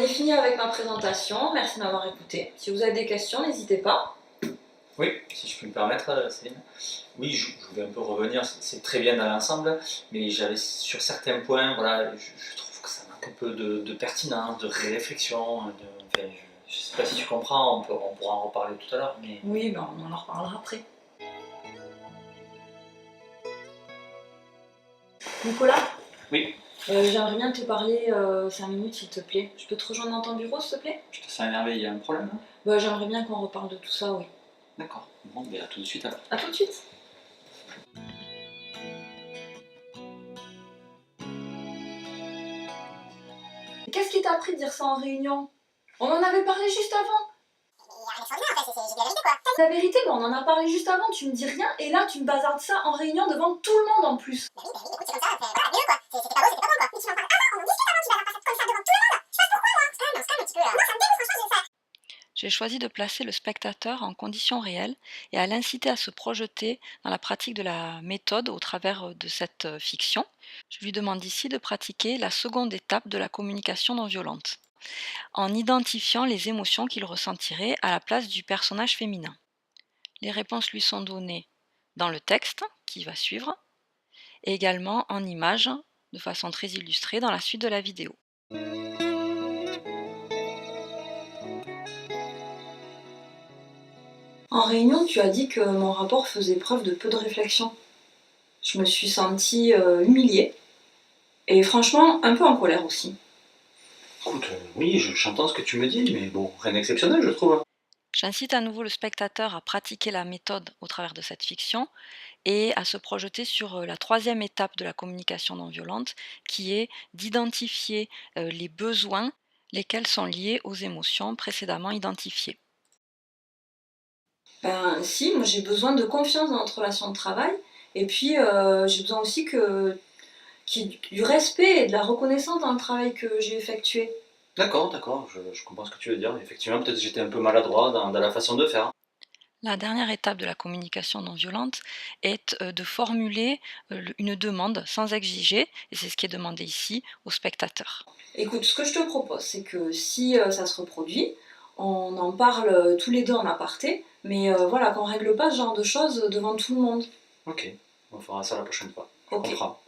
On est fini avec ma présentation, merci de m'avoir écouté. Si vous avez des questions, n'hésitez pas. Oui, si je puis me permettre, Céline. Oui, je voulais un peu revenir, c'est très bien dans l'ensemble, mais j'avais sur certains points, voilà, je trouve que ça manque un peu de pertinence, de réflexion. Enfin, je ne sais pas si tu comprends, on pourra en reparler tout à l'heure. Mais... Oui, ben on en reparlera après. Nicolas? Oui. J'aimerais bien te parler 5 minutes s'il te plaît. Je peux te rejoindre dans ton bureau s'il te plaît? Je te sens énervé, il y a un problème là? J'aimerais bien qu'on reparle de tout ça, oui. D'accord, bon, à tout de suite alors. A tout de suite. Qu'est-ce qui t'a appris de dire ça en réunion? On en avait parlé juste avant. La vérité, on en a parlé juste avant, tu me dis rien et là tu me bazardes ça en réunion devant tout le monde en plus. J'ai choisi de placer le spectateur en conditions réelles et à l'inciter à se projeter dans la pratique de la méthode au travers de cette fiction. Je lui demande ici de pratiquer la seconde étape de la communication non violente, en identifiant les émotions qu'il ressentirait à la place du personnage féminin. Les réponses lui sont données dans le texte qui va suivre et également en images de façon très illustrée dans la suite de la vidéo. En réunion, tu as dit que mon rapport faisait preuve de peu de réflexion. Je me suis sentie humiliée et franchement un peu en colère aussi. Écoute, oui, j'entends ce que tu me dis, mais bon, rien d'exceptionnel je trouve. J'incite à nouveau le spectateur à pratiquer la méthode au travers de cette fiction et à se projeter sur la troisième étape de la communication non violente, qui est d'identifier les besoins, lesquels sont liés aux émotions précédemment identifiées. Ben si, moi j'ai besoin de confiance dans notre relation de travail et puis j'ai besoin aussi qu'il y ait du respect et de la reconnaissance dans le travail que j'ai effectué. D'accord, je comprends ce que tu veux dire. Effectivement, peut-être que j'étais un peu maladroit dans la façon de faire. La dernière étape de la communication non violente est de formuler une demande sans exiger, et c'est ce qui est demandé ici au spectateur. Écoute, ce que je te propose, c'est que si ça se reproduit, on en parle tous les deux en aparté, mais voilà, qu'on règle pas ce genre de choses devant tout le monde. Ok, on fera ça la prochaine fois. Je Ok. comprends.